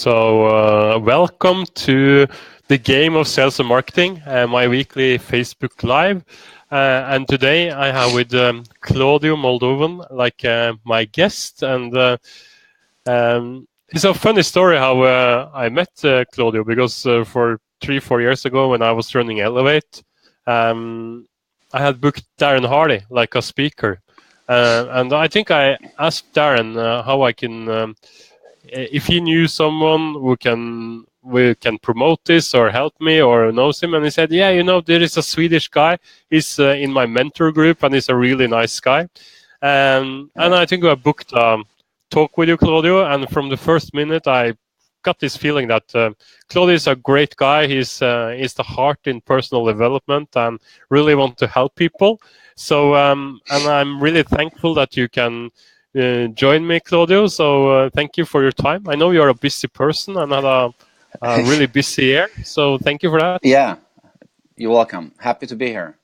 So, welcome to the game of sales and marketing, my weekly Facebook Live. And today I have with Claudio Moldovan, like my guest. And it's a funny story how I met Claudio, because for 3-4 years ago, when I was running Elevate, I had booked Darren Hardy like a speaker. And I think I asked Darren how I can, if he knew someone who can promote this or help me or knows him. And he said, yeah, there is a Swedish guy. He's in my mentor group, and he's a really nice guy. And I think I booked talk with you, Claudio. And from the first minute, I got this feeling that Claudio is a great guy. He's the heart in personal development and really want to help people. So, and I'm really thankful that you can join me, Claudio. So thank you for your time. I know you're a busy person and had a really busy year. So thank you for that. Yeah, you're welcome. Happy to be here.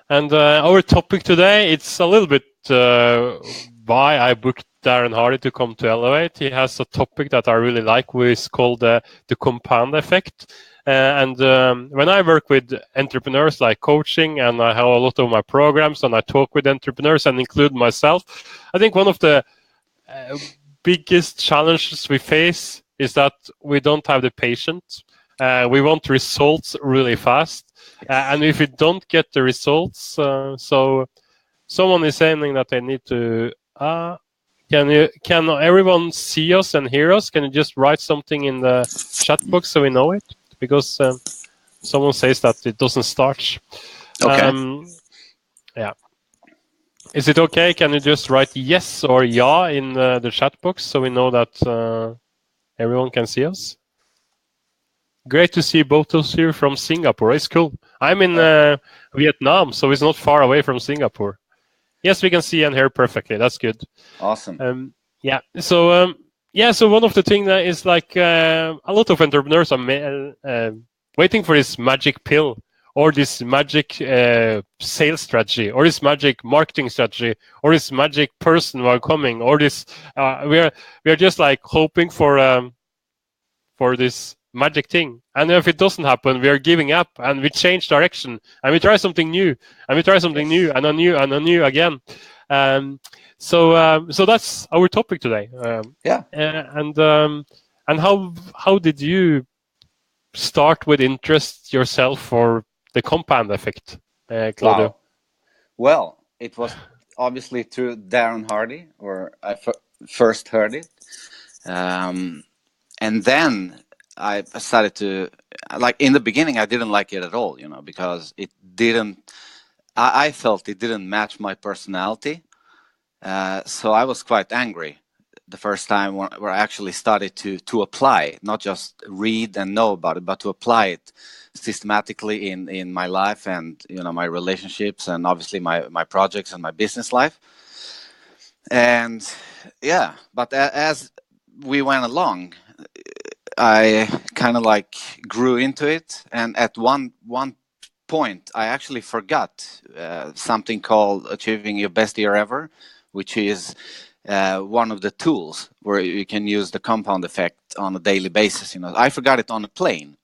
And our topic today, it's a little bit why I booked Darren Hardy to come to Elevate. He has a topic that I really like, which is called the compound effect. And when I work with entrepreneurs, like coaching, and I have a lot of my programs, and I talk with entrepreneurs and include myself, I think one of the biggest challenges we face is that we don't have the patience. We want results really fast. And if we don't get the results, so someone is saying that they need to. Can everyone see us and hear us? Can you just write something in the chat box so we know it? Because someone says that it doesn't start. Okay. Yeah. Is it okay? Can you just write yes or ja in the chat box so we know that everyone can see us? Great to see both of you from Singapore. It's cool. I'm in Vietnam, so it's not far away from Singapore. Yes, we can see and hear perfectly. That's good. Awesome. Yeah. So so one of the things that is like a lot of entrepreneurs are waiting for this magic pill, or this magic sales strategy, or this magic marketing strategy, or this magic person who are coming, or this we are just like hoping for this magic thing. And if it doesn't happen, we are giving up, and we change direction, and we try something new, and we try something new, and a new and a new again. So that's our topic today. And how did you start with interest yourself for the compound effect, Claudio? Wow. Well, it was obviously through Darren Hardy, where I first heard it. And then I started to, like, in the beginning, I didn't like it at all, because it didn't, I felt it didn't match my personality. So I was quite angry the first time where I actually started to apply, not just read and know about it, but to apply it systematically in my life and, my relationships, and obviously my projects and my business life. And yeah, but as we went along, I kind of like grew into it, and at one point I actually forgot something called Achieving Your Best Year Ever, which is one of the tools where you can use the compound effect on a daily basis. I forgot it on a plane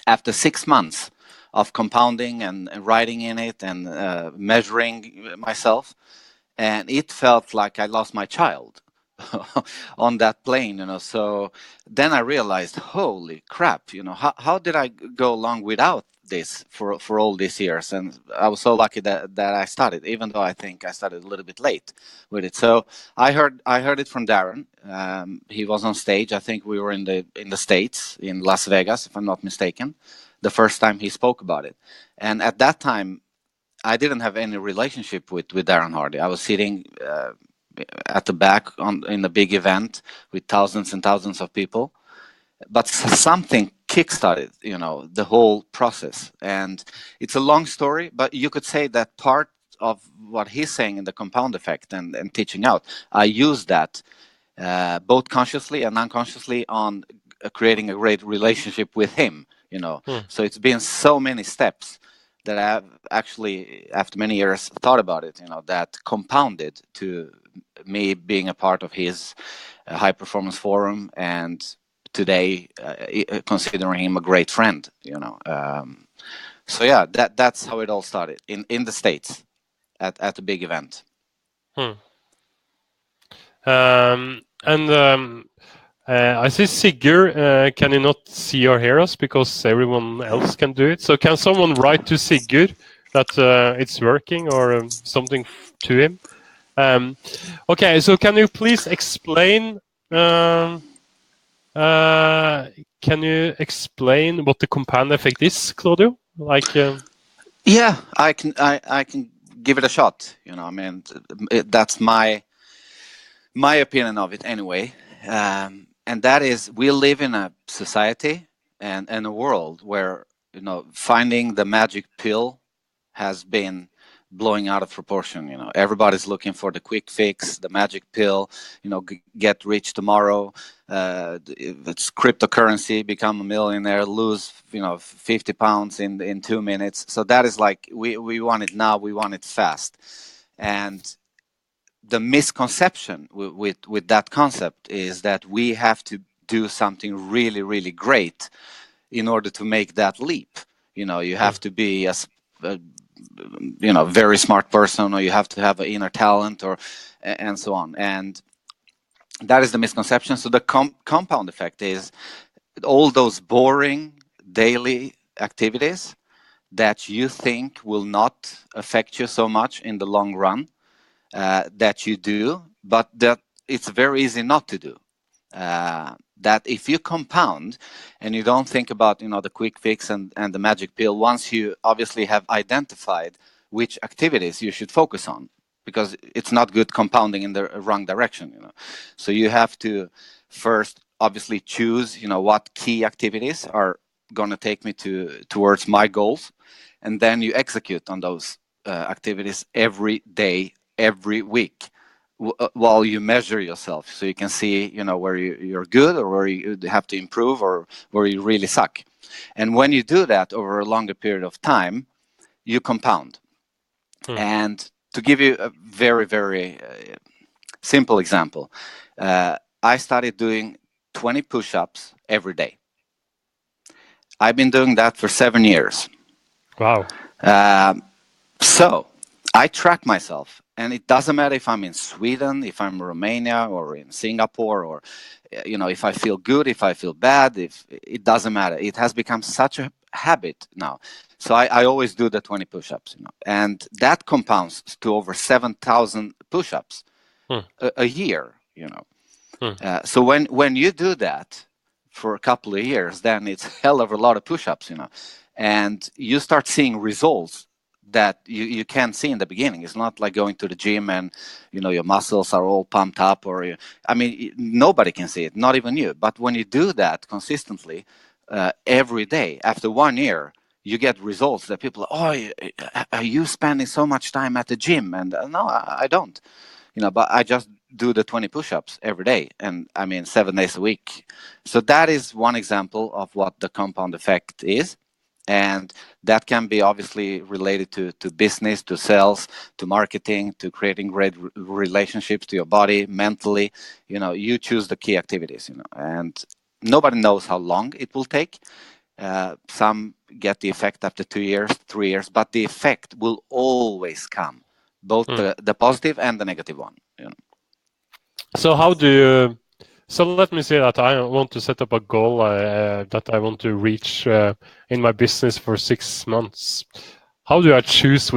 after 6 months of compounding and writing in it and measuring myself, and it felt like I lost my child on that plane, So then I realized, holy crap, how did I go along without this for all these years? And I was so lucky that I started, even though I think I started a little bit late with it. So I heard it from Darren. He was on stage. I think we were in the States, in Las Vegas, if I'm not mistaken, the first time he spoke about it. And at that time, I didn't have any relationship with Darren Hardy. I was sitting at the back in a big event with thousands and thousands of people, but something kickstarted, the whole process. And it's a long story, but you could say that part of what he's saying in the compound effect and teaching out, I use that both consciously and unconsciously on creating a great relationship with him, So it's been so many steps that I've actually, after many years, thought about it, that compounded to me being a part of his high performance forum and today, considering him a great friend. So yeah, that's how it all started in the States at a big event. I see Sigurd. Can you not see or hear us because everyone else can do it? So can someone write to Sigurd that it's working or something to him? Okay, so can you please explain? Can you explain what the compound effect is, Claudio? Yeah, I can give it a shot. I mean, that's my opinion of it anyway. And that is, we live in a society and a world where finding the magic pill has been blowing out of proportion. Everybody's looking for the quick fix, the magic pill. Get rich tomorrow. It's cryptocurrency, become a millionaire, lose 50 pounds in 2 minutes. So that is like we want it now. We want it fast. And the misconception with that concept is that we have to do something really, really great in order to make that leap. You have to be a very smart person, or you have to have an inner talent, and so on. And that is the misconception. So the compound effect is all those boring daily activities that you think will not affect you so much in the long run, that you do, but that it's very easy not to do. That if you compound and you don't think about the quick fix and the magic pill, once you obviously have identified which activities you should focus on, because it's not good compounding in the wrong direction. So you have to first obviously choose what key activities are going to take me towards my goals, and then you execute on those activities every day, every week, while you measure yourself, so you can see where you're good, or where you have to improve, or where you really suck. And when you do that over a longer period of time, you compound. And to give you a very, very simple example, I started doing 20 push-ups every day. I've been doing that for 7 years. Wow. So I track myself, and it doesn't matter if I'm in Sweden, if I'm in Romania, or in Singapore, or if I feel good, if I feel bad, it doesn't matter. It has become such a habit now. So I always do the 20 push-ups, and that compounds to over 7,000 push-ups a year. So when you do that for a couple of years, then it's a hell of a lot of push-ups, and you start seeing results that you can't see in the beginning. It's not like going to the gym and your muscles are all pumped up, nobody can see it, not even you. But when you do that consistently every day, after 1 year, you get results that people are you spending so much time at the gym? And no, I don't, but I just do the 20 push-ups every day, and 7 days a week. So that is one example of what the compound effect is. And that can be obviously related to business, to sales, to marketing, to creating great relationships, to your body, mentally. You choose the key activities, and nobody knows how long it will take. Some get the effect after 2 years, 3 years, but the effect will always come, both the positive and the negative one. So how do you? So let me say that I want to set up a goal that I want to reach in my business for 6 months. How do I choose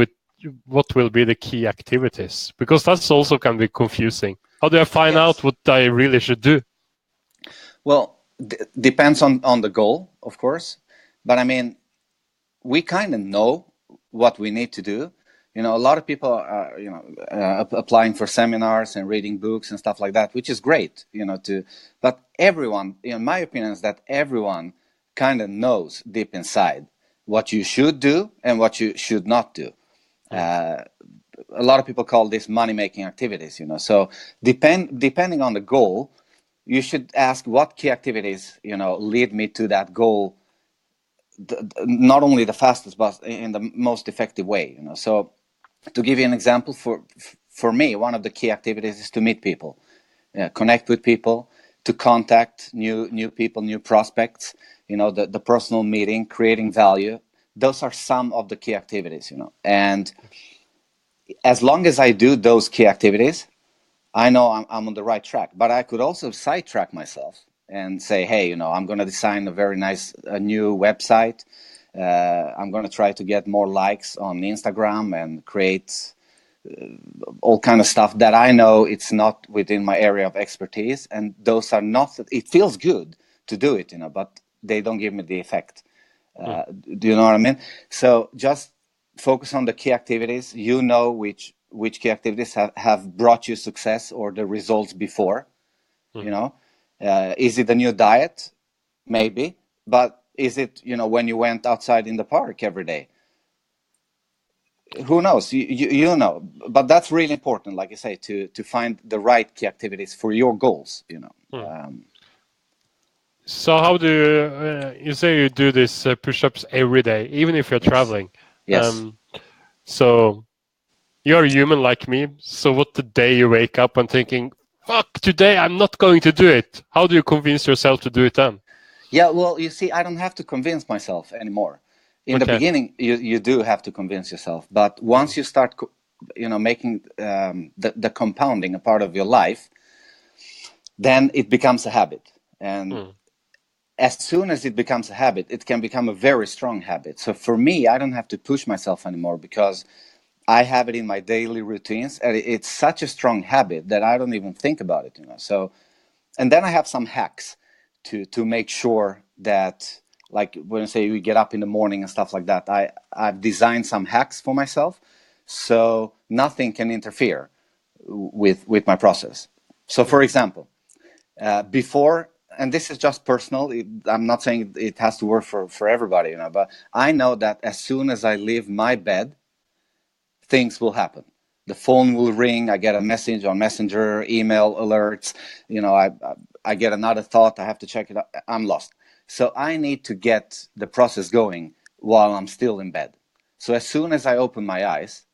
what will be the key activities? Because that's also can be confusing. How do I find out what I really should do? Well, depends on the goal, of course. But we kind of know what we need to do. A lot of people are, applying for seminars and reading books and stuff like that, which is great, but everyone, my opinion is that everyone kind of knows deep inside what you should do and what you should not do. A lot of people call this money-making activities, so depending on the goal, you should ask what key activities, lead me to that goal, not only the fastest, but in the most effective way. So to give you an example, for me, one of the key activities is to meet people, connect with people, to contact new people, new prospects, the personal meeting, creating value. Those are some of the key activities, and as long as I do those key activities, I know I'm on the right track. But I could also sidetrack myself and say, hey, I'm going to design a very nice new website. I'm going to try to get more likes on Instagram and create all kind of stuff that I know it's not within my area of expertise, and those are not. It feels good to do it, but they don't give me the effect. Do you know what I mean? So just focus on the key activities. Which key activities have brought you success or the results before. Is it a new diet? Maybe, but is it when you went outside in the park every day? Who knows? You know, but that's really important, like I say, to find the right key activities for your goals. So how do you say you do these push-ups every day, even if you're traveling? Yes. So you're a human like me. So what the day you wake up and thinking, "Fuck, today I'm not going to do it." How do you convince yourself to do it then? Yeah, well, you see, I don't have to convince myself anymore. In the beginning, you do have to convince yourself, but once you start, making the compounding a part of your life, then it becomes a habit. And as soon as it becomes a habit, it can become a very strong habit. So for me, I don't have to push myself anymore because I have it in my daily routines, and it's such a strong habit that I don't even think about it. So, and then I have some hacks to make sure that, like when I say we get up in the morning and stuff like that, I've designed some hacks for myself, so nothing can interfere with my process. So, for example, before, and this is just personal, I'm not saying it has to work for everybody, but I know that as soon as I leave my bed, things will happen. The phone will ring. I get a message on Messenger, email alerts. I get another thought. I have to check it out. I'm lost. So I need to get the process going while I'm still in bed. So as soon as I open my eyes,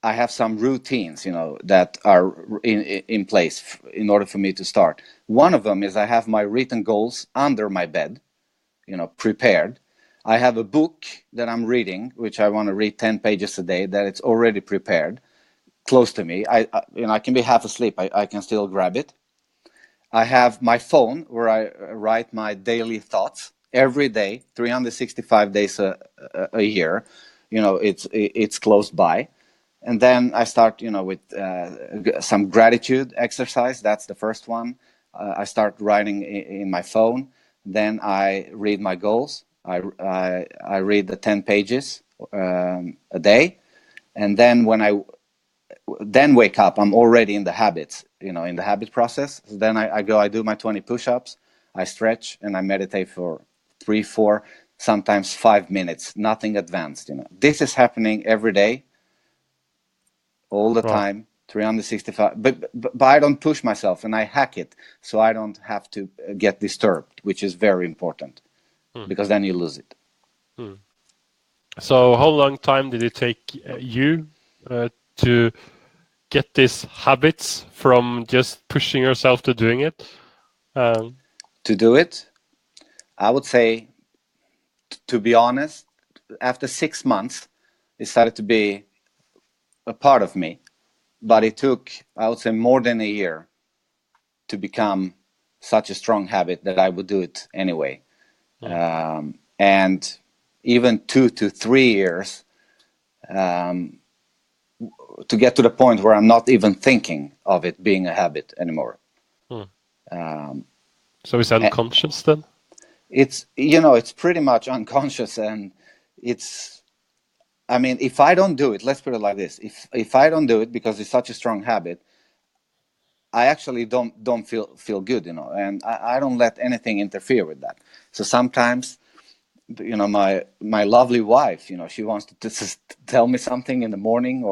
I have some routines, that are in place in order for me to start. One of them is I have my written goals under my bed, prepared. I have a book that I'm reading, which I want to read 10 pages a day, that it's already prepared, close to me. I can be half asleep. I can still grab it. I have my phone where I write my daily thoughts every day, 365 days a year. It's close by. And then I start, with some gratitude exercise. That's the first one. I start writing in my phone. Then I read my goals. I read the 10 pages a day. And then when I then wake up, I'm already in the habits, in the habit process. So then I go, I do my 20 push-ups, I stretch, and I meditate for 3, 4, sometimes 5 minutes, nothing advanced. This is happening every day, all the time, 365. But I don't push myself, and I hack it so I don't have to get disturbed, which is very important, because then you lose it. So how long time did it take you to get these habits from just pushing yourself to doing it? To do it, I would say, to be honest, after 6 months, it started to be a part of me. But it took, I would say, more than a year to become such a strong habit that I would do it anyway. And even 2 to 3 years to get to the point where I'm not even thinking of it being a habit anymore. So it's unconscious then? It's pretty much unconscious, and if I don't do it, let's put it like this: if I don't do it because it's such a strong habit, I actually don't feel good, and I don't let anything interfere with that. So sometimes, my lovely wife, she wants to just tell me something in the morning,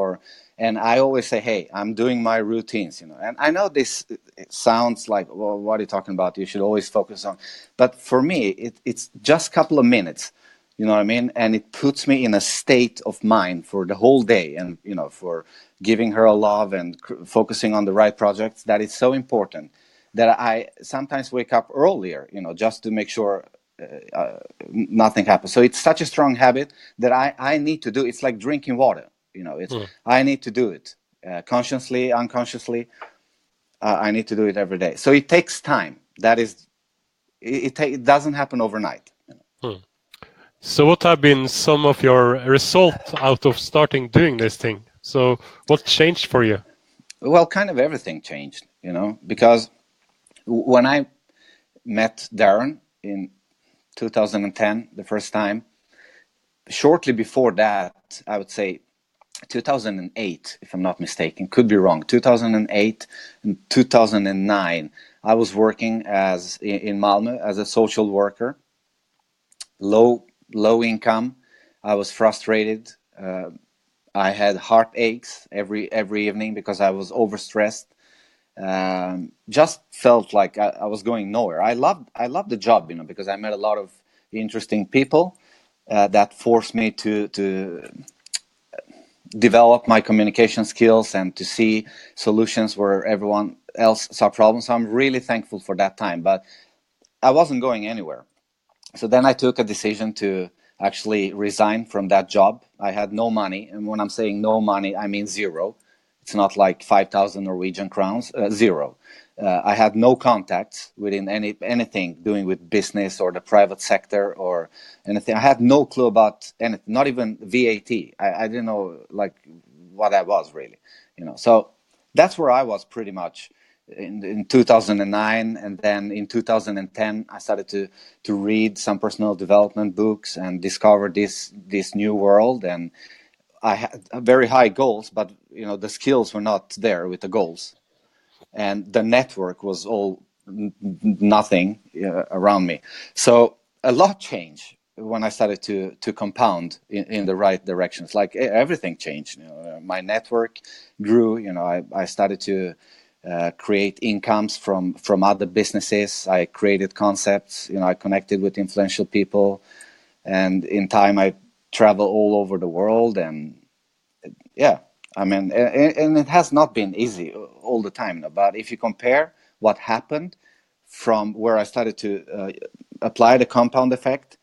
and I always say, hey, I'm doing my routines, and I know this sounds like, well, what are you talking about? You should always focus on, but for me, it's just a couple of minutes, you know what I mean? And it puts me in a state of mind for the whole day, and, for giving her a love and focusing on the right projects. That is so important. that I sometimes wake up earlier, just to make sure nothing happens. So it's such a strong habit that I need to do. It's like drinking water. I need to do it consciously, unconsciously. I need to do it every day. So it takes time. That is, it doesn't happen overnight. So what have been some of your results out of starting doing this thing? So what changed for you? Well, kind of everything changed, because when I met Darren in 2010, the first time, shortly before that, I would say 2008, if I'm not mistaken, could be wrong, 2008 and 2009, I was working in Malmö as a social worker, low income. I was frustrated. I had heartaches every evening because I was overstressed. Just felt like I was going nowhere. I loved the job, because I met a lot of interesting people that forced me to develop my communication skills and to see solutions where everyone else saw problems. So I'm really thankful for that time, but I wasn't going anywhere. So then I took a decision to actually resign from that job. I had no money, and when I'm saying no money, I mean zero. It's not like 5,000 Norwegian crowns, zero. I had no contacts within anything doing with business or the private sector or anything. I had no clue about anything, not even VAT. I didn't know like what that was really, So that's where I was pretty much in 2009, and then in 2010 I started to read some personal development books and discover this new world. And I had very high goals, but the skills were not there with the goals, and the network was all nothing around me. So a lot changed when I started to compound in the right directions. Like everything changed. My network grew. I started to create incomes from other businesses. I created concepts. I connected with influential people, and in time I travel all over the world. And yeah, I mean, and it has not been easy all the time. But if you compare what happened from where I started to apply the compound effect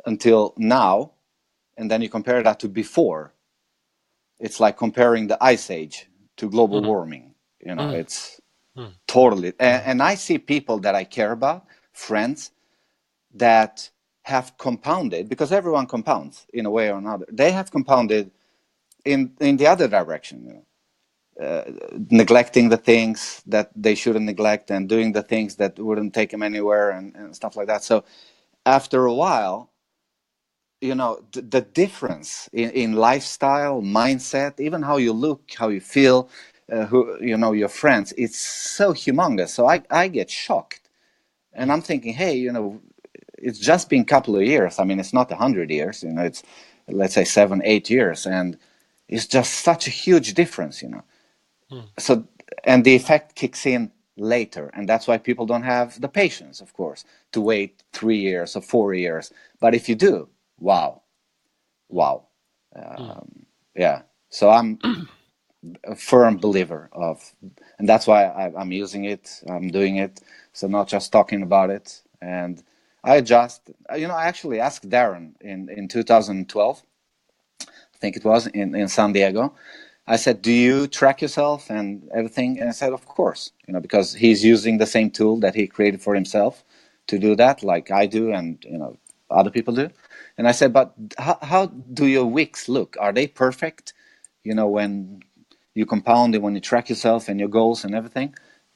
until now, and then you compare that to before, it's like comparing the ice age to global warming. It's totally. And I see people that I care about, friends, that have compounded, because everyone compounds in a way or another. They have compounded in the other direction, neglecting the things that they shouldn't neglect and doing the things that wouldn't take them anywhere and stuff like that. So after a while, the difference in lifestyle, mindset, even how you look, how you feel, your friends, it's so humongous. So I get shocked, and I'm thinking, hey, it's just been a couple of years. I mean, it's not 100 years, it's, let's say 7-8 years, and it's just such a huge difference. So, and the effect kicks in later, and that's why people don't have the patience, of course, to wait 3 years or 4 years. But if you do, wow. Yeah. So I'm a firm believer of, and that's why I'm using it. I'm doing it. So not just talking about it. And I adjust. I actually asked Darren in 2012. I think it was in San Diego. I said, "Do you track yourself and everything?" And I said, "Of course," because he's using the same tool that he created for himself to do that, like I do, and other people do. And I said, "But how do your weeks look? Are they perfect? When you compound it, when you track yourself and your goals and everything?"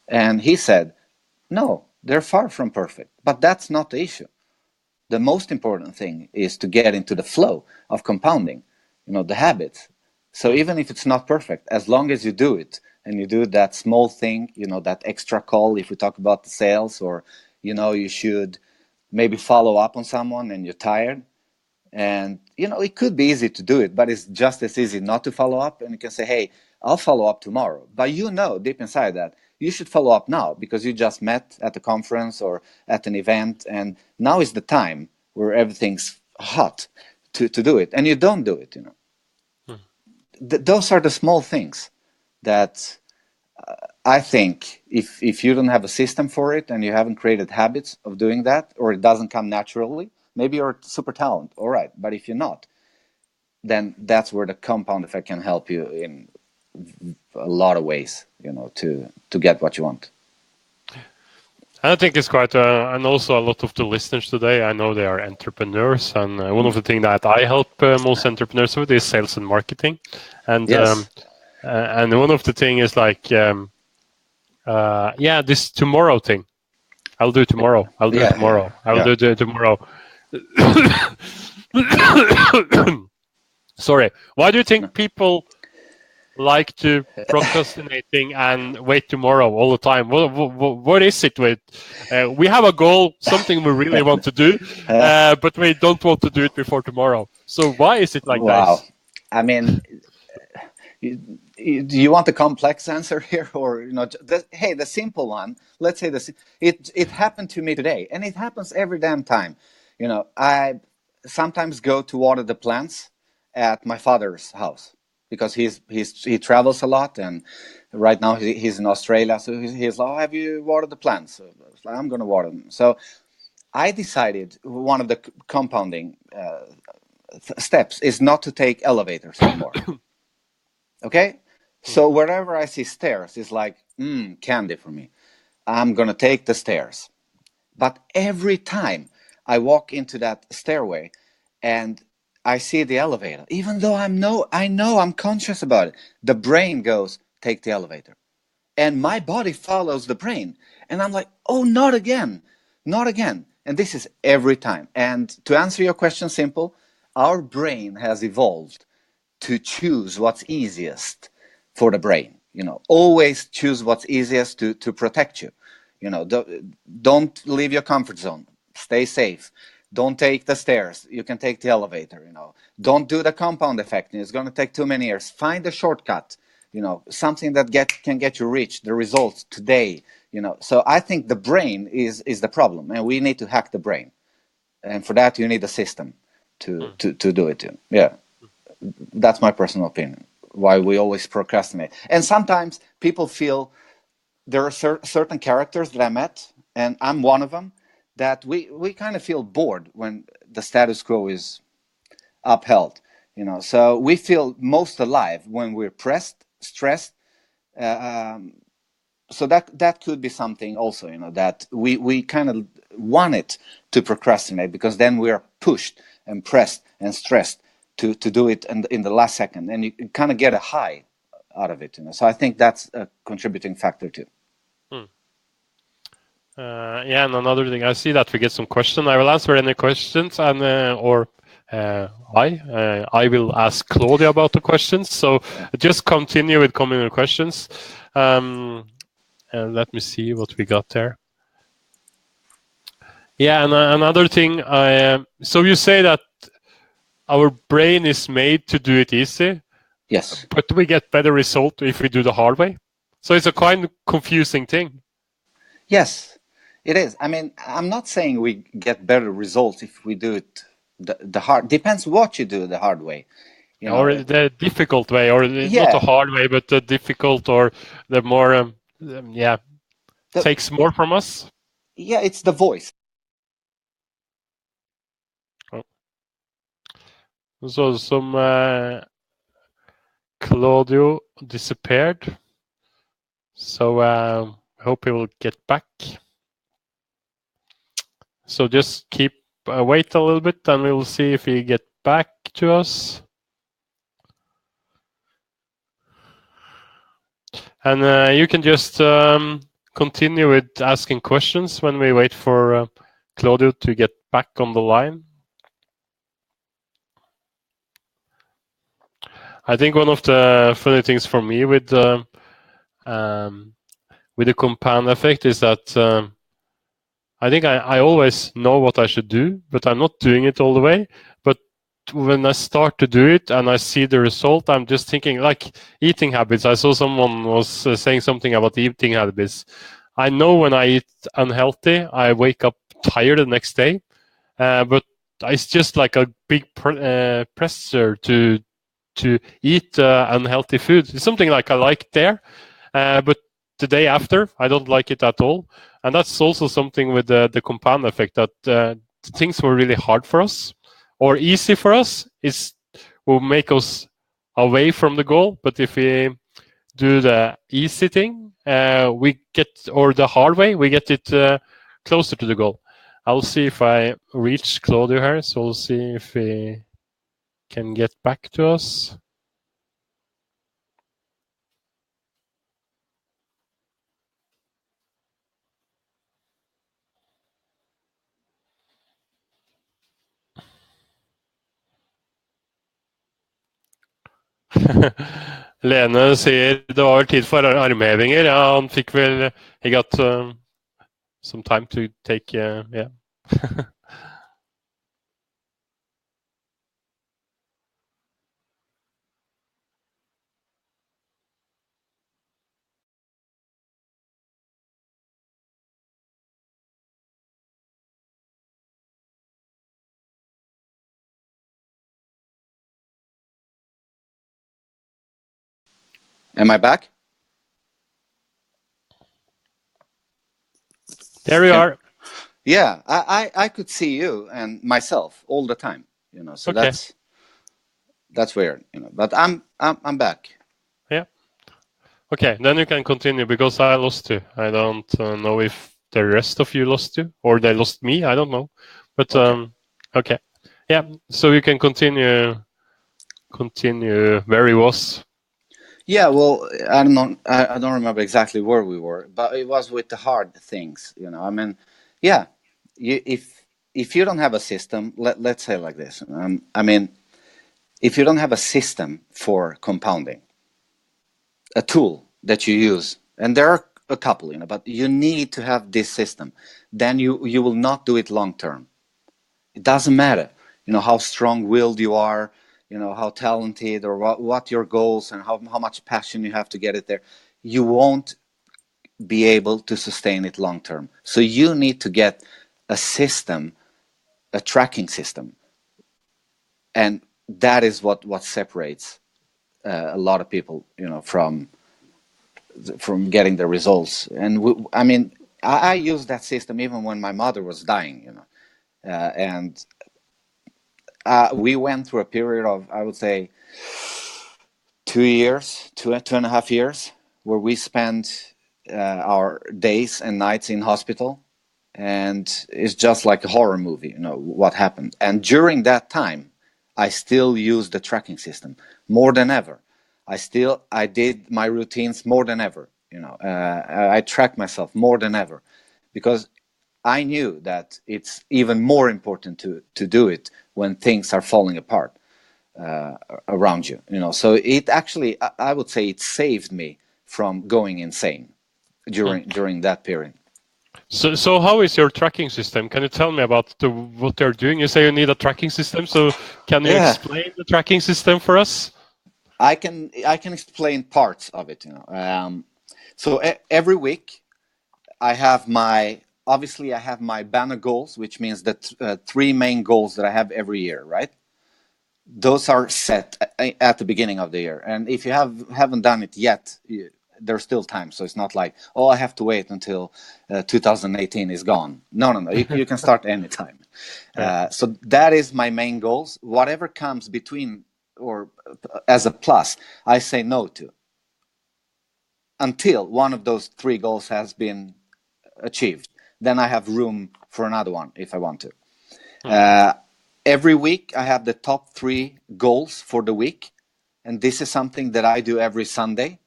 And he said, "No, they're far from perfect, but that's not the issue. The most important thing is to get into the flow of compounding, the habits. So even if it's not perfect, as long as you do it and you do that small thing, that extra call, if we talk about the sales, or, you should maybe follow up on someone and you're tired. And, it could be easy to do it, but it's just as easy not to follow up. And you can say, hey, I'll follow up tomorrow. But deep inside that, you should follow up now because you just met at a conference or at an event. And now is the time where everything's hot to do it. And you don't do it, Those are the small things that I think if you don't have a system for it and you haven't created habits of doing that, or it doesn't come naturally, maybe you're super talent, all right. But if you're not, then that's where the compound effect can help you in a lot of ways, to get what you want. I think it's quite, and also a lot of the listeners today, I know they are entrepreneurs, and one of the things that I help most entrepreneurs with is sales and marketing, and Yes. and one of the thing is like, this tomorrow thing. I'll do it tomorrow. I'll do it tomorrow. I'll do it tomorrow. Sorry. Why do you think people like to procrastinating and wait tomorrow all the time? What is it with? We have a goal, something we really want to do, but we don't want to do it before tomorrow. So why is it like Wow. this? I mean, do you want the complex answer here, or the simple one? Let's say it happened to me today, and it happens every damn time. I sometimes go to water the plants at my father's house because he travels a lot, and right now he's in Australia, so he's like, "Oh, have you watered the plants?" So I'm going to water them. So I decided one of the compounding steps is not to take elevators anymore. Okay? So wherever I see stairs, it's like, candy for me. I'm going to take the stairs. But every time I walk into that stairway and I see the elevator, even though I know I'm conscious about it, the brain goes, take the elevator. And my body follows the brain. And I'm like, oh, not again, not again. And this is every time. And to answer your question simple, our brain has evolved to choose what's easiest for the brain. Always choose what's easiest to protect you. Don't leave your comfort zone. Stay safe. Don't take the stairs. You can take the elevator. Don't do the compound effect. It's going to take too many years. Find a shortcut. Something that can get you reach the results today. So I think the brain is the problem, and we need to hack the brain. And for that, you need a system to do it. Yeah, that's my personal opinion. Why we always procrastinate, and sometimes people feel there are certain characters that I met, and I'm one of them, that we kind of feel bored when the status quo is upheld. So we feel most alive when we're stressed. So that could be something also, that we kind of want it to procrastinate, because then we are pushed and pressed and stressed to do it in the last second, and you kind of get a high out of it. So I think that's a contributing factor too. And another thing, I see that we get some questions. I will answer any questions, and I will ask Claudia about the questions. So just continue with coming with questions. And let me see what we got there. Yeah, and another thing, so you say that our brain is made to do it easy. Yes. But we get better result if we do the hard way. So it's a kind of confusing thing. Yes, it is. I mean, I'm not saying we get better results if we do it the hard. Depends what you do the hard way. Or the difficult way, or not the hard way, but the difficult, or the more, takes more from us. Yeah, it's the voice. Oh. So some Claudio disappeared. So I hope he will get back. So just keep wait a little bit, and we'll see if he get back to us. And you can just continue with asking questions when we wait for Claudio to get back on the line. I think one of the funny things for me with the compound effect is that I think I always know what I should do, but I'm not doing it all the way. But when I start to do it and I see the result, I'm just thinking, like eating habits. I saw someone was saying something about eating habits. I know when I eat unhealthy, I wake up tired the next day. But it's just like a big pressure to eat unhealthy food. It's something like I like there. But the day after, I don't like it at all. And that's also something with the compound effect, that things were really hard for us or easy for us is will make us away from the goal. But if we do the easy thing, we get, or the hard way, we get it closer to the goal. I'll see if I reach Claudio here, so we'll see if he can get back to us. Lene sier det var vel tid for armhevinger. Ja, han fikk vel He got some time to take yeah. Am I back? There you are. Yeah, I could see you and myself all the time, so Okay. that's weird, but I'm back. Yeah. Okay, then you can continue, because I lost you. I don't know if the rest of you lost you or they lost me. I don't know, but okay. Yeah. So you can continue where he was. Yeah, well, I don't know. I don't remember exactly where we were, but it was with the hard things, I mean, yeah, if you don't have a system, let's say like this. I mean, if you don't have a system for compounding, a tool that you use, and there are a couple, but you need to have this system, then you will not do it long term. It doesn't matter, how strong-willed you are, how talented, or what your goals and how much passion you have to get it there. You won't be able to sustain it long term. So you need to get a system, a tracking system, and that is what separates a lot of people, from getting the results. And I mean, I used that system even when my mother was dying, and we went through a period of, I would say, 2 years, 2.5 years, where we spent our days and nights in hospital, and it's just like a horror movie, what happened. And during that time, I still use the tracking system more than ever. I did my routines more than ever. I track myself more than ever, because I knew that it's even more important to do it when things are falling apart around you. So it actually, I would say, it saved me from going insane during that period. So how is your tracking system? Can you tell me about what they're doing? You say you need a tracking system, so can you explain the tracking system for us? I can explain parts of it. So every week I have my banner goals, which means that 3 main goals that I have every year, right? Those are set at the beginning of the year, and if you haven't done it yet, there's still time. So it's not like, oh, I have to wait until 2018 is gone. No. You can start anytime. So that is my main goals. Whatever comes between or as a plus, I say no to, until one of those 3 goals has been achieved. Then I have room for another one if I want to. Every week I have the top 3 goals for the week, and this is something that I do every Sunday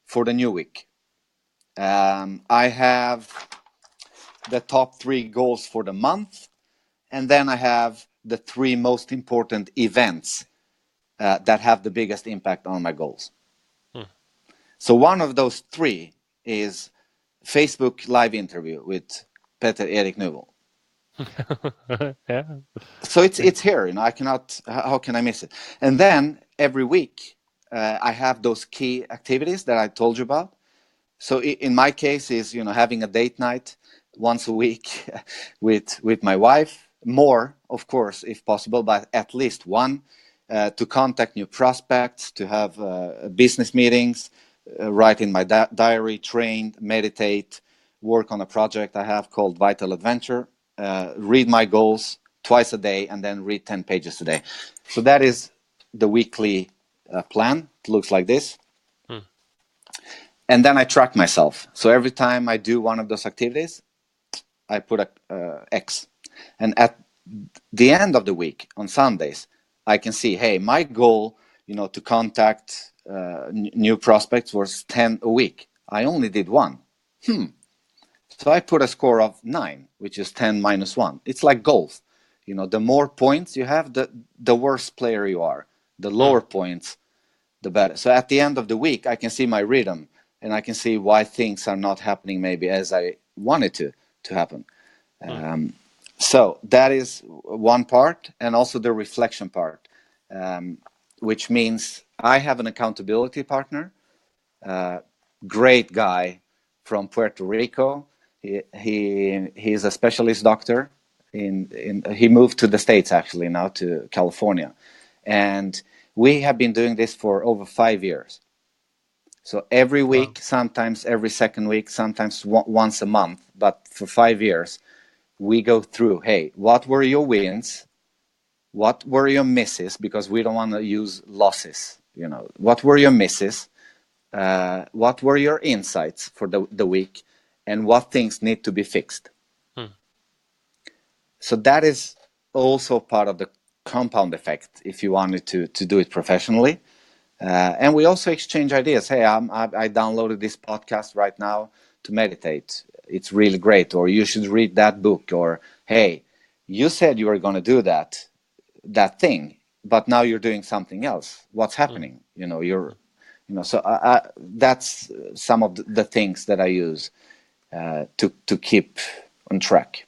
for the new week. I have the top 3 goals for the month, and then I have the 3 most important events that have the biggest impact on my goals. So one of those 3 is Facebook live interview with Peter Erik Nuvel. Yeah. So it's here, I cannot. How can I miss it? And then every week I have those key activities that I told you about. So in my case is having a date night once a week with my wife. More, of course, if possible, but at least one, to contact new prospects, to have business meetings, write in my diary, train, meditate, work on a project I have called Vital Adventure, read my goals twice a day, and then read 10 pages a day. So that is the weekly plan. It looks like this. And then I track myself. So every time I do one of those activities, I put a X. And at the end of the week, on Sundays, I can see, hey, my goal, to contact new prospects was 10 a week. I only did one. So I put a score of 9, which is 10 minus 1. It's like golf. The more points you have, the worse player you are. The lower points, the better. So at the end of the week, I can see my rhythm, and I can see why things are not happening maybe as I wanted to happen. So that is one part, and also the reflection part, which means I have an accountability partner, great guy from Puerto Rico. He's a specialist doctor. He moved to the States actually now to California, and we have been doing this for over 5 years. So every week, sometimes every second week, sometimes once a month, but for 5 years, we go through, hey, what were your wins? What were your misses? Because we don't want to use losses. What were your misses? What were your insights for the week? And what things need to be fixed? So that is also part of the compound effect if you wanted to do it professionally. And we also exchange ideas. Hey, I downloaded this podcast right now to meditate. It's really great. Or you should read that book. Or, hey, you said you were going to do that thing, but now you're doing something else. What's happening? So that's some of the things that I use to keep on track.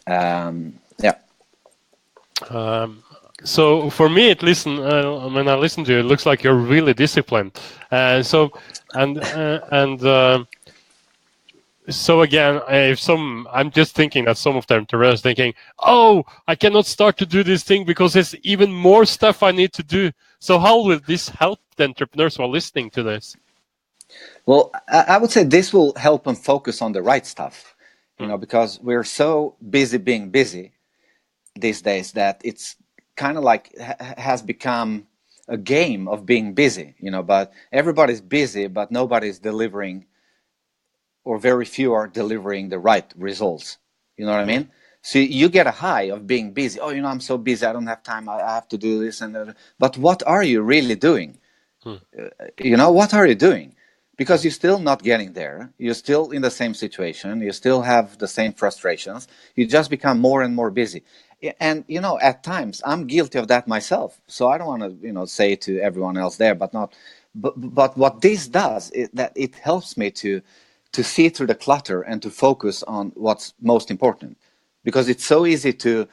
Yeah. So for me, when I listen to you, it looks like you're really disciplined. So again, I'm just thinking that some of them are thinking, oh, I cannot start to do this thing because there's even more stuff I need to do. So how will this help the entrepreneurs who are listening to this? Well, I would say this will help them focus on the right stuff, because we're so busy being busy these days that it's kind of like has become a game of being busy, but everybody's busy, but nobody's delivering, or very few are delivering the right results. You know what I mean? So you get a high of being busy. Oh, I'm so busy, I don't have time, I have to do this and that. But what are you really doing? What are you doing? Because you're still not getting there. You're still in the same situation. You still have the same frustrations. You just become more and more busy. And, at times I'm guilty of that myself. So I don't want to, say to everyone else there, but what this does is that it helps me to see through the clutter and to focus on what's most important. Because it's so easy to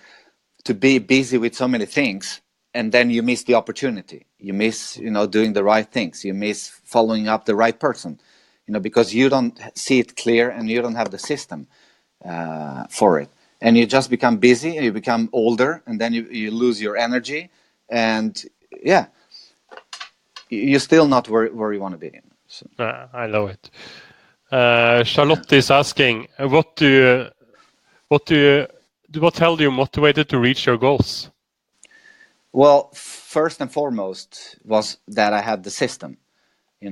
be busy with so many things, and then you miss the opportunity. You miss, doing the right things. You miss following up the right person, because you don't see it clear and you don't have the system for it. And you just become busy and you become older, and then you lose your energy, and yeah, you're still not where you want to be. So. I love it. Charlotte is asking, what held you motivated to reach your goals? Well, first and foremost was that I had the system,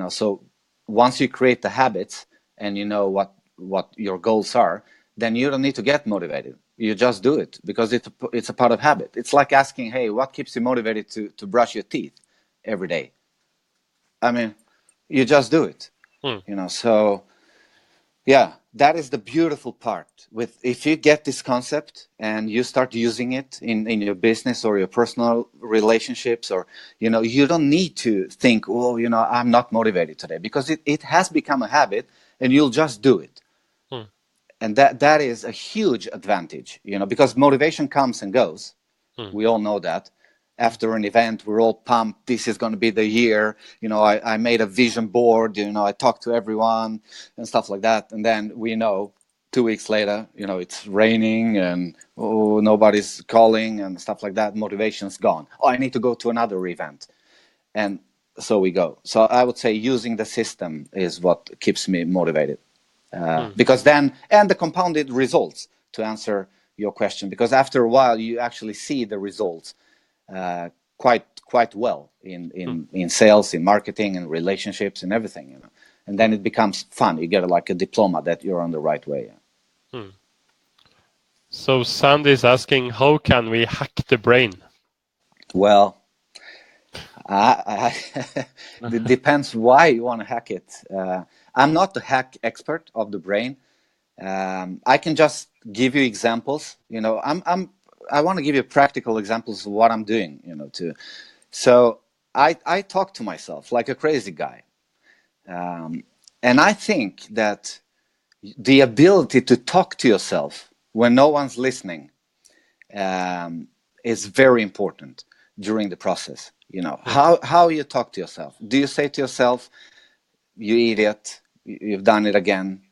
so once you create the habits and you know what your goals are, then you don't need to get motivated. You just do it because it's a part of habit. It's like asking, hey, what keeps you motivated to brush your teeth every day? I mean, you just do it, so yeah, that is the beautiful part. If you get this concept and you start using it in your business or your personal relationships, or you don't need to think, oh, I'm not motivated today, because it has become a habit, and you'll just do it. And that is a huge advantage, because motivation comes and goes. We all know that. After an event, we're all pumped. This is going to be the year. I made a vision board. I talked to everyone and stuff like that. And then 2 weeks later, it's raining and nobody's calling and stuff like that. Motivation's gone. Oh, I need to go to another event. And so we go. So I would say using the system is what keeps me motivated. Because then, and the compounded results, to answer your question, because after a while you actually see the results quite well in sales, in marketing, and relationships, and everything, you know. And then it becomes fun. You get like a diploma that you're on the right way. So Sandy is asking, how can we hack the brain? Well, it depends why you want to hack it. I'm not the hack expert of the brain. I can just give you examples. You know, I want to give you practical examples of what I'm doing. You know, so I talk to myself like a crazy guy, and I think that the ability to talk to yourself when no one's listening is very important during the process. You know, how you talk to yourself. Do you say to yourself, "You idiot, you've done it again"?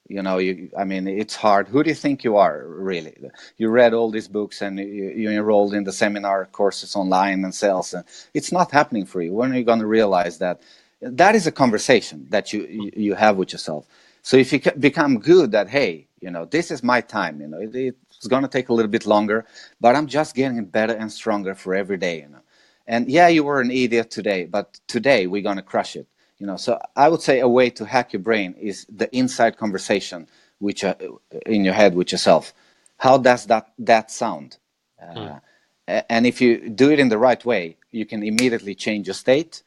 You know, I mean, it's hard. Who do you think you are, really? You read all these books and you enrolled in the seminar courses online and sales, and it's not happening for you. When are you going to realize that that is a conversation that you have with yourself? So if you become good at, hey, you know, this is my time, you know, it's going to take a little bit longer, but I'm just getting better and stronger for every day, you know. And yeah, you were an idiot today, but today we're going to crush it. You know, so I would say a way to hack your brain is the inside conversation which in your head with yourself. How does that sound? And if you do it in the right way, you can immediately change your state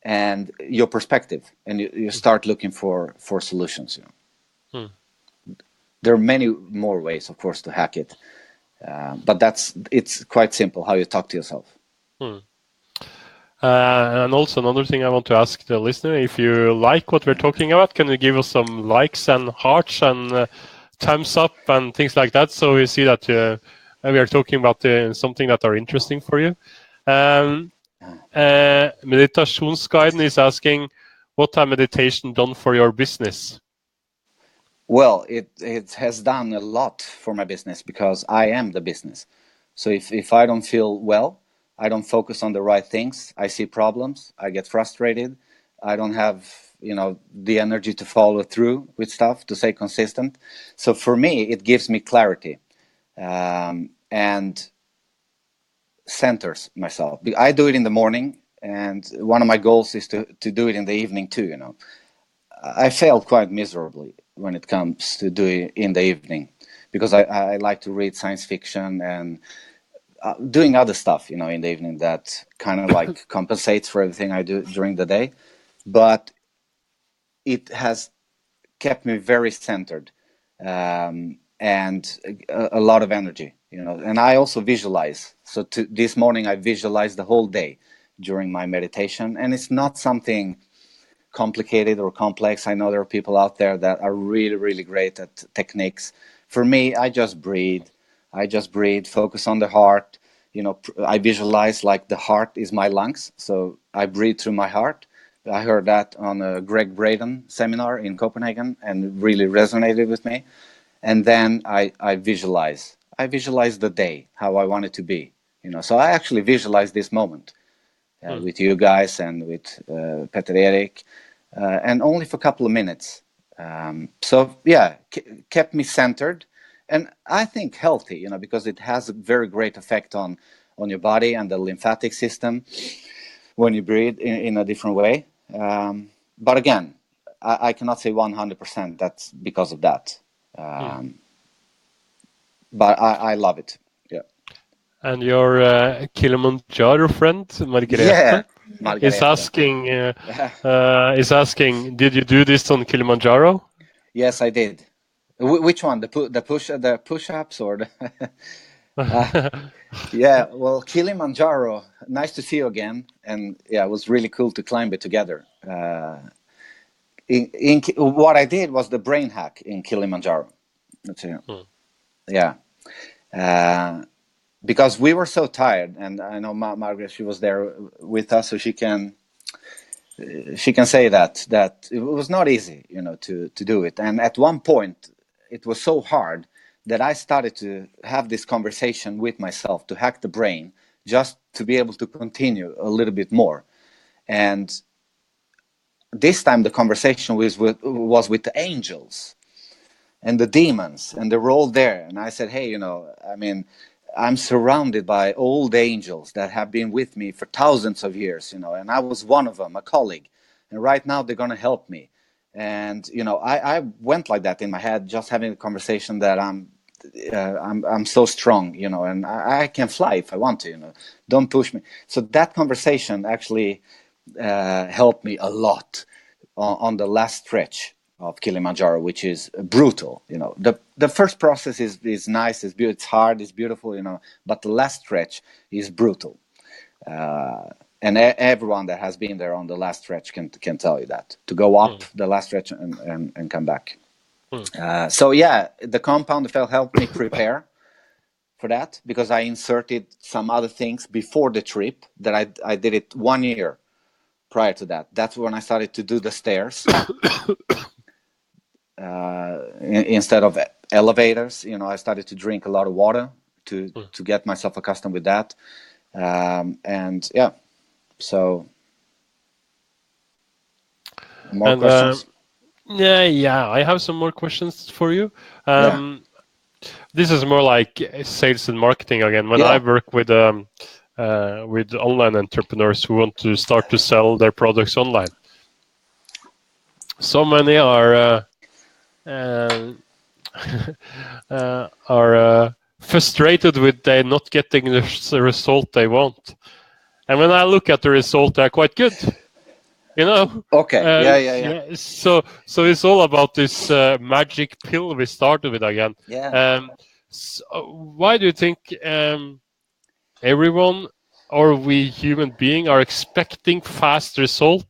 and your perspective, and you start looking for solutions. You know. There are many more ways, of course, to hack it, but it's quite simple how you talk to yourself. And also another thing I want to ask the listener, if you like what we're talking about, can you give us some likes and hearts and thumbs up and things like that, so we see that we are talking about something that are interesting for you. Meditasjonsguiden is asking, what have meditation done for your business? Well, it has done a lot for my business because I am the business. So if I don't feel well, I don't focus on the right things. I see problems. I get frustrated. I don't have, you know, the energy to follow through with stuff, to stay consistent. So for me, it gives me clarity and centers myself. I do it in the morning, and one of my goals is to do it in the evening too, you know. I failed quite miserably when it comes to doing in the evening because I like to read science fiction and doing other stuff, you know, in the evening that kind of like compensates for everything I do during the day. But it has kept me very centered and a lot of energy, you know. And I also visualize. So this morning I visualized the whole day during my meditation, and it's not something complicated or complex. I know there are people out there that are really, really great at techniques. For me, I just breathe. Focus on the heart. You know, I visualize like the heart is my lungs. So I breathe through my heart. I heard that on a Greg Braden seminar in Copenhagen and really resonated with me. And then I visualize. I visualize the day, how I want it to be. You know, so I actually visualize this moment with you guys and with Peter Erik, and only for a couple of minutes. So yeah, kept me centered, and I think healthy, you know, because it has a very great effect on your body and the lymphatic system when you breathe in a different way. But again, I cannot say 100% that's because of that. But I love it. Yeah. And your Kilimanjaro friend, Yeah, Margrethe, is Margareta. asking, did you do this on Kilimanjaro? Yes, I did. Which one? The push-ups or the? Yeah. Well, Kilimanjaro. Nice to see you again, and yeah, it was really cool to climb it together. What I did was the brain hack in Kilimanjaro. Yeah. Because we were so tired, and I know Margaret, she was there with us, so she can say that it was not easy, you know, to do it. And at one point, it was so hard that I started to have this conversation with myself to hack the brain, just to be able to continue a little bit more. And this time the conversation was with the angels and the demons, and they were all there. And I said, hey, I mean, I'm surrounded by old angels that have been with me for thousands of years, and I was one of them, a colleague. And right now they're going to help me. And, I went like that in my head, just having a conversation that I'm so strong, and I can fly if I want to, don't push me. So that conversation actually helped me a lot on the last stretch of Kilimanjaro, which is brutal. The first process is nice, it's hard, it's beautiful, but the last stretch is brutal. And everyone that has been there on the last stretch can tell you that, to go up the last stretch and come back. So yeah, the compound felt helped me prepare for that, because I inserted some other things before the trip that I did it 1 year prior to that. That's when I started to do the stairs instead of elevators. I started to drink a lot of water to get myself accustomed with that. And yeah, so more questions? Yeah, I have some more questions for you. This is more like sales and marketing again. When I work with online entrepreneurs who want to start to sell their products online, so many are frustrated with they not getting the result they want. And when I look at the result, they're quite good. Okay. Yeah. So it's all about this magic pill we started with again. So why do you think everyone, or we human being, are expecting fast result,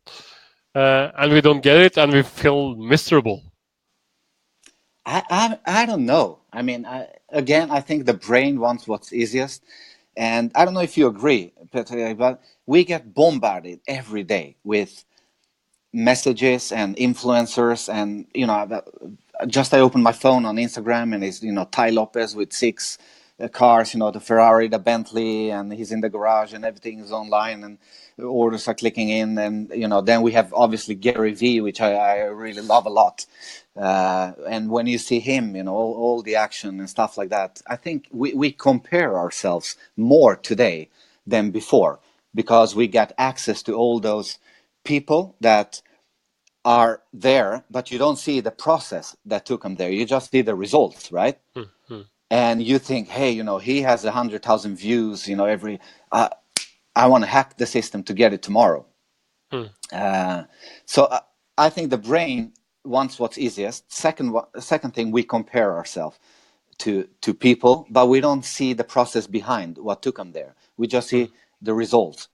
and we don't get it, and we feel miserable? I don't know. I mean, I think the brain wants what's easiest. And I don't know if you agree, Peter, but we get bombarded every day with messages and influencers. And, just I opened my phone on Instagram, and it's, Ty Lopez with 6 cars, the Ferrari, the Bentley, and he's in the garage, and everything is online, and orders are clicking in. And, then we have obviously Gary V, which I really love a lot. And when you see him, all the action and stuff like that, I think we compare ourselves more today than before, because we get access to all those people that are there, but you don't see the process that took them there. You just see the results, right? And you think, hey, he has 100,000 views, every. I want to hack the system to get it tomorrow. So I think the brain wants what's easiest. Second thing, we compare ourselves to people, but we don't see the process behind what took them there. We just see the results,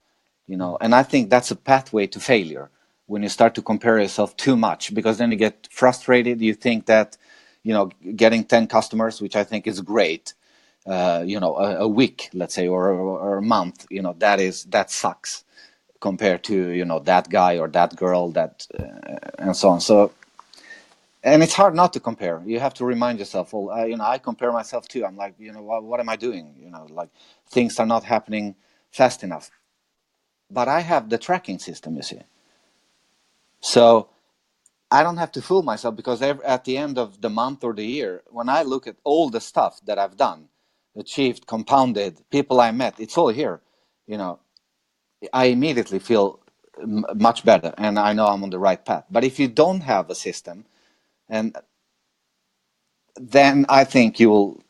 and I think that's a pathway to failure, when you start to compare yourself too much, because then you get frustrated. You think that, getting 10 customers, which I think is great, a week, let's say, or a month, that sucks compared to, that guy or that girl, that and so on. So, and it's hard not to compare. You have to remind yourself. Well, I compare myself too. I'm like, what am I doing? Like, things are not happening fast enough. But I have the tracking system, you see. So I don't have to fool myself, because at the end of the month or the year, when I look at all the stuff that I've done, achieved, compounded, people I met, it's all here. I immediately feel much better, and I know I'm on the right path. But if you don't have a system, and then I think you will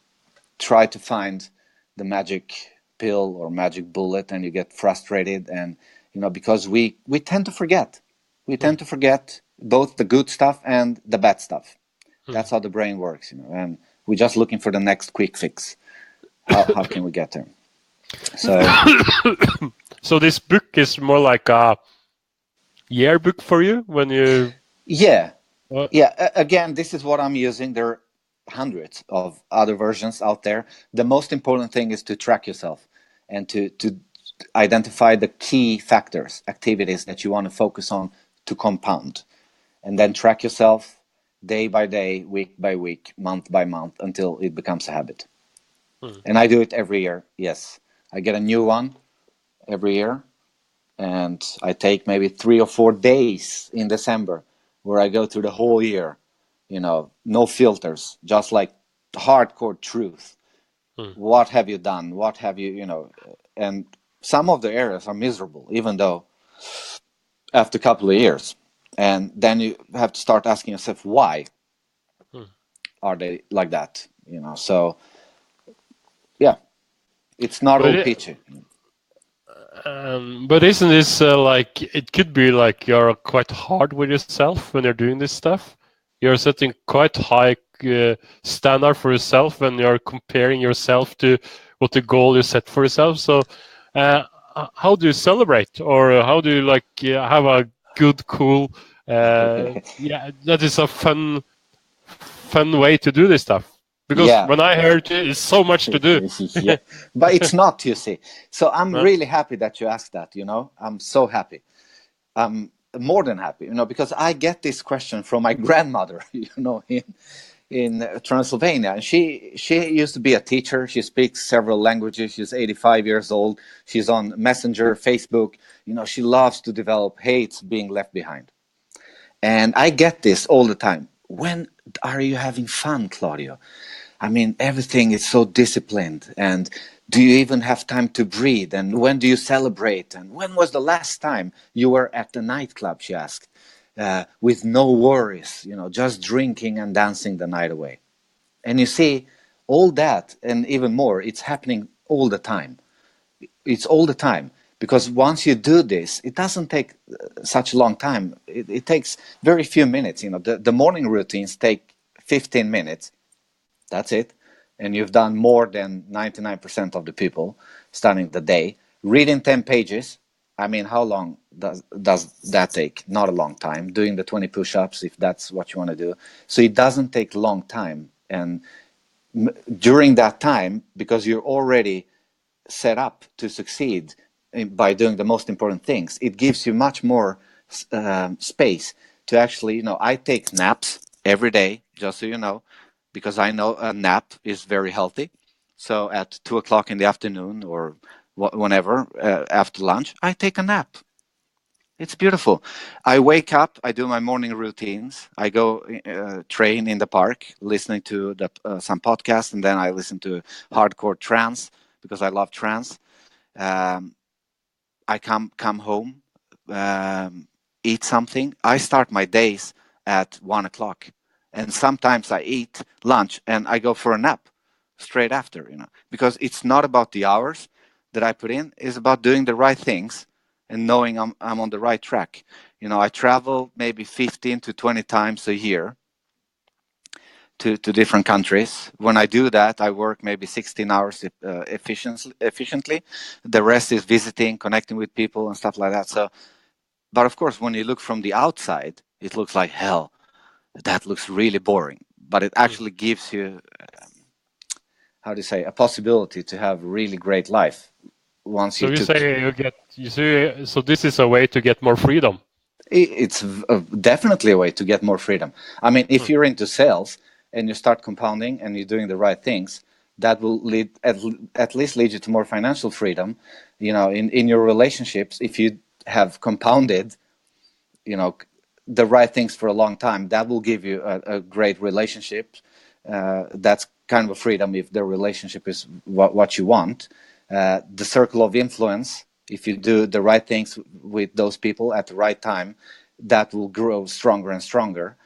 try to find the magic pill or magic bullet, and you get frustrated. And because we tend to forget. We tend to forget both the good stuff and the bad stuff. That's how the brain works, and we're just looking for the next quick fix. How can we get there? So this book is more like a yearbook for you when you. Yeah. Again, this is what I'm using. There are hundreds of other versions out there. The most important thing is to track yourself, and to identify the key factors, activities that you want to focus on to compound, and then track yourself day by day, week by week, month by month, until it becomes a habit. And I do it every year. Yes, I get a new one every year, and I take maybe 3 or 4 days in December where I go through the whole year, no filters, just like hardcore truth. Hmm. What have you done? What have you, and some of the areas are miserable, even though after a couple of years. And then you have to start asking yourself, why Hmm. are they like that? So yeah, it's not But all it, peachy. but isn't this like it could be like you're quite hard with yourself when you're doing this stuff? You're setting quite high standard for yourself when you're comparing yourself to what the goal you set for yourself. So, uh, how do you celebrate, or how do you like have a good, cool? Yeah, that is a fun way to do this stuff. Because Yeah. when I heard it, it's so much to do. Yeah, but it's not, you see. So I'm No? really happy that you asked that. I'm so happy. I'm more than happy, because I get this question from my grandmother, in Transylvania, and she used to be a teacher. She speaks several languages. She's 85 years old. She's on Messenger, Facebook. She loves to develop, hates being left behind. And I get this all the time. When are you having fun, Claudio? I mean, everything is so disciplined. And do you even have time to breathe? And when do you celebrate? And when was the last time you were at the nightclub, she asked, with no worries, just drinking and dancing the night away. And you see, all that and even more, it's happening all the time. It's all the time. Because once you do this, it doesn't take such a long time. It takes very few minutes. The morning routines take 15 minutes. That's it. And you've done more than 99% of the people starting the day. Reading 10 pages. I mean, how long does that take? Not a long time. Doing the 20 push-ups, if that's what you want to do. So it doesn't take a long time. And during that time, because you're already set up to succeed by doing the most important things, it gives you much more space to actually, I take naps every day, just so you know, because I know a nap is very healthy. So at 2 o'clock in the afternoon or whenever after lunch, I take a nap. It's beautiful. I wake up, I do my morning routines. I go train in the park, listening to some podcasts, and then I listen to hardcore trance because I love trance. Um, I come home, eat something. I start my days at 1 o'clock, and sometimes I eat lunch and I go for a nap straight after. Because it's not about the hours that I put in; it's about doing the right things and knowing I'm on the right track. I travel maybe 15 to 20 times a year to different countries. When I do that, I work maybe 16 hours efficiently. The rest is visiting, connecting with people and stuff like that. So, but of course, when you look from the outside, it looks like hell. That looks really boring. But it Hmm. actually gives you, how do you say, a possibility to have a really great life once So you you took. say you see, so this is a way to get more freedom. It's definitely a way to get more freedom. I mean, if Hmm. you're into sales and you start compounding and you're doing the right things, that will lead at least lead you to more financial freedom. In your relationships, if you have compounded, you know, the right things for a long time, that will give you a great relationship. That's kind of a freedom if the relationship is what you want. The circle of influence, if you do the right things with those people at the right time, that will grow stronger and stronger.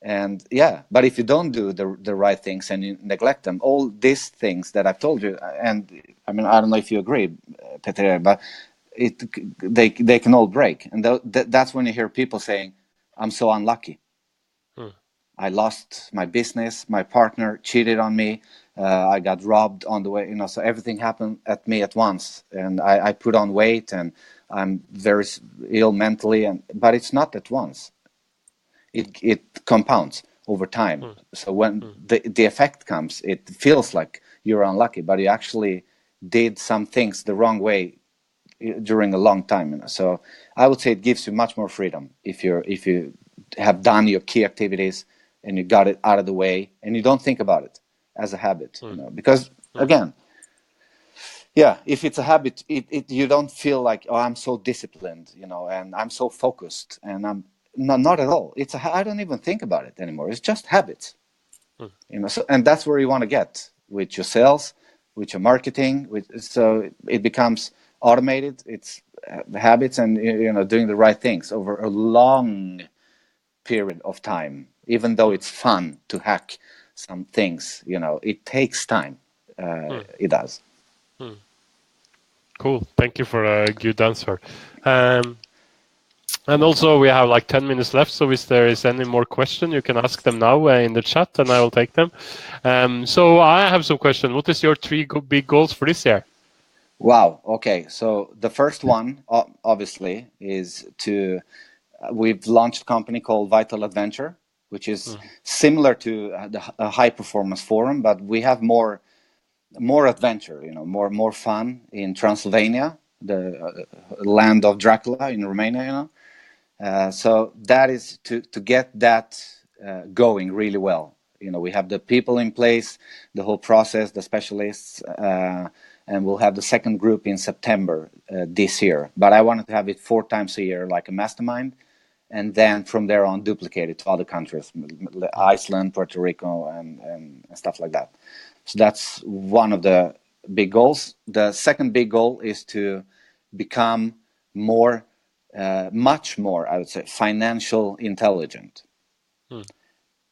And yeah, but if you don't do the right things and you neglect them, all these things that I've told you, and I mean, I don't know if you agree, Peter, but it they can all break, and that's when you hear people saying, "I'm so unlucky. Hmm. I lost my business. My partner cheated on me. I got robbed on the way. So everything happened at me at once, and I put on weight, and I'm very ill mentally. But it's not at once. It compounds over time. Hmm. So when Hmm. the effect comes, it feels like you're unlucky, but you actually did some things the wrong way during a long time. So I would say it gives you much more freedom if you have done your key activities and you got it out of the way and you don't think about it as a habit. Hmm. Because Hmm. again, Yeah, if it's a habit, you don't feel like, oh, I'm so disciplined, and I'm so focused, and I'm not at all. I don't even think about it anymore. It's just habits, Hmm. So, and that's where you want to get with your sales, with your marketing, so it becomes automated. It's habits and doing the right things over a long period of time. Even though Hmm. it's fun to hack some things, it takes time. Hmm. It does. Hmm. Cool. Thank you for a good answer. Um, and also, we have like 10 minutes left, so if there is any more question, you can ask them now in the chat, and I will take them. So I have some question. What is your three big goals for this year? Wow. Okay. So the first one, obviously, is we've launched a company called Vital Adventure, which is similar to a high performance forum, but we have more adventure, more fun in Transylvania, the land of Dracula in Romania, so that is to get that going really well. We have the people in place, the whole process, the specialists, and we'll have the second group in September this year. But I wanted to have it 4 times a year, like a mastermind, and then from there on duplicate it to other countries, Iceland, Puerto Rico, and stuff like that. So that's one of the big goals. The second big goal is to become much more, I would say, financial intelligent.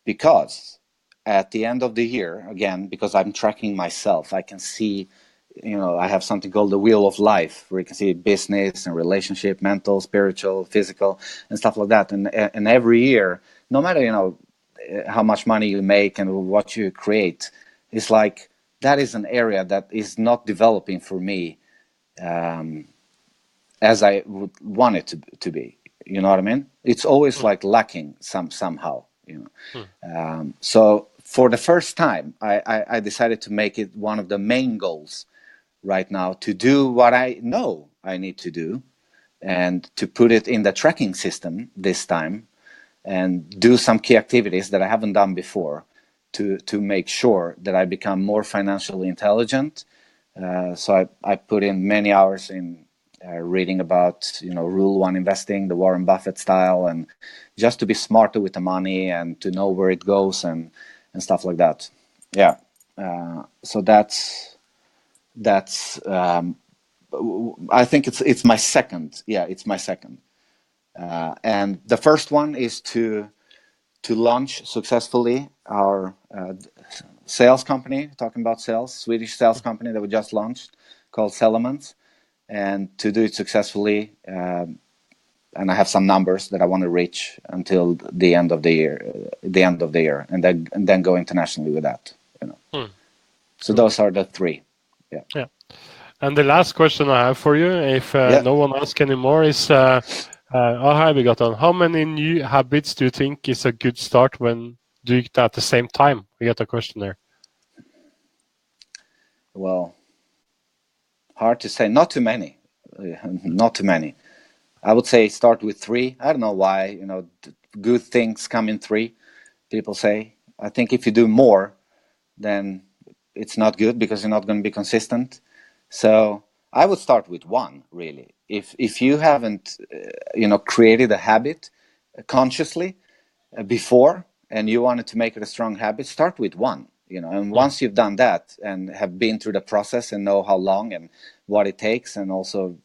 Because at the end of the year, again, because I'm tracking myself, I can see, I have something called the wheel of life, where you can see business and relationship, mental, spiritual, physical, and stuff like that. And every year, no matter, how much money you make and what you create, it's like that is an area that is not developing for me as I would want it to be. You know what I mean? It's always like lacking somehow. So for the first time, I decided to make it one of the main goals right now to do what I know I need to do, and to put it in the tracking system this time, and do some key activities that I haven't done before to make sure that I become more financially intelligent. So I put in many hours in reading about Rule One investing, the Warren Buffett style, and just to be smarter with the money and to know where it goes and stuff like that. Yeah. So that's I think it's my second. Yeah, it's my second. And the first one is to launch successfully our sales company, talking about sales, Swedish sales company that we just launched called Settlements, and to do it successfully. And I have some numbers that I want to reach until the end of the year, and then go internationally with that. So Cool. those are the three. Yeah. Yeah. And the last question I have for you, if Yeah. no one asks anymore, is have we got on? How many new habits do you think is a good start when doing it at the same time? We got a question there. Well, hard to say. Not too many. Not too many. I would say start with 3. I don't know why. Good things come in 3. People say. I think if you do more, then it's not good because you're not going to be consistent. So I would start with 1, really. If you haven't, created a habit consciously before, and you wanted to make it a strong habit, start with 1. And once you've done that and have been through the process and know how long and what it takes, and also,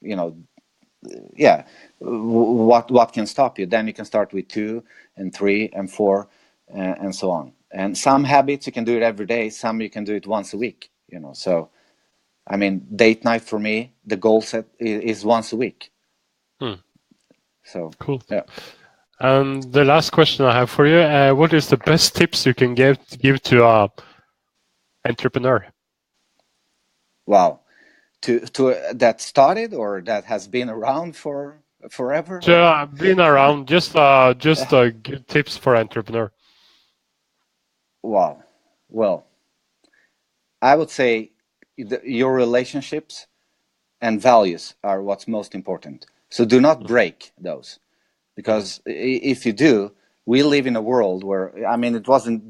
yeah, what can stop you, then you can start with 2 and 3 and 4, and so on. And some habits you can do it every day, some you can do it once a week. So I mean, date night for me, the goal set is once a week. So Cool. yeah. And the last question I have for you, what is the best tips you can give to a entrepreneur? Wow. To that started or that has been around for forever, To or been around, just good tips for entrepreneur. wow. Well, I would say your relationships and values are what's most important. So do not break those, because if you do, we live in a world where, I mean, it wasn't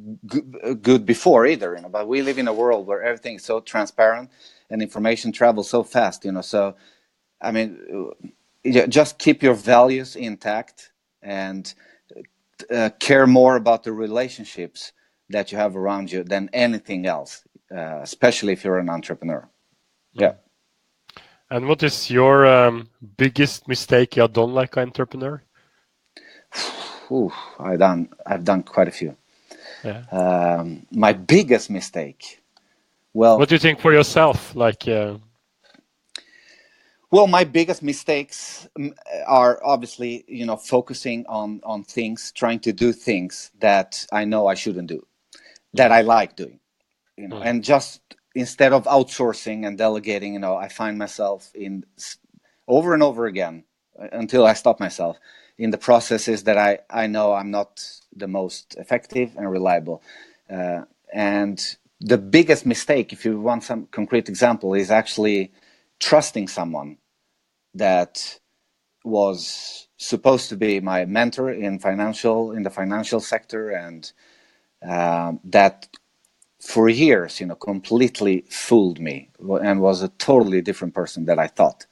good before either, but we live in a world where everything is so transparent, and information travels so fast, so I mean, just keep your values intact and care more about the relationships that you have around you than anything else, especially if you're an entrepreneur. Yeah. And what is your biggest mistake you have done like an entrepreneur? Ooh, I've done quite a few. Yeah. My biggest mistake. Well, what do you think for yourself? Well, my biggest mistakes are obviously, focusing on things, trying to do things that I know I shouldn't do, that I like doing, and just instead of outsourcing and delegating, I find myself in over and over again until I stop myself in the processes that I know I'm not the most effective and reliable. And the biggest mistake, if you want some concrete example, is actually trusting someone that was supposed to be my mentor in the financial sector, and that for years, completely fooled me and was a totally different person that I thought.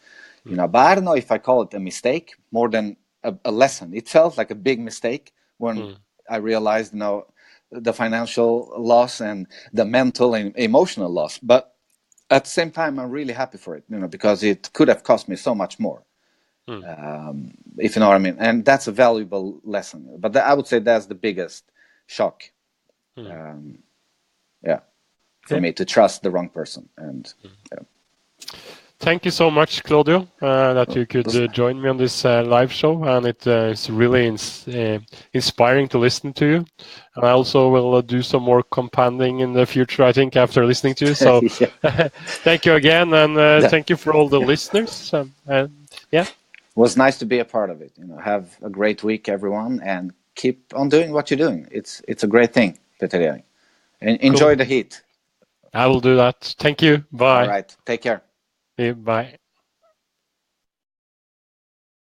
But I don't know if I call it a mistake more than a lesson. It felt like a big mistake when I realized, the financial loss and the mental and emotional loss. But at the same time, I'm really happy for it, because it could have cost me so much more, if you know what I mean. And that's a valuable lesson. But I would say that's the biggest shock. For me to trust the wrong person. And Thank you so much, Claudio, that you could join me on this live show, and it's really inspiring to listen to you. And I also will do some more compounding in the future, I think, after listening to you. So thank you again, and thank you for all the listeners. Yeah. It was nice to be a part of it. Have a great week, everyone, and keep on doing what you're doing. It's a great thing, Peter. And enjoy the heat. I will do that. Thank you. Bye. All right. Take care. Bye.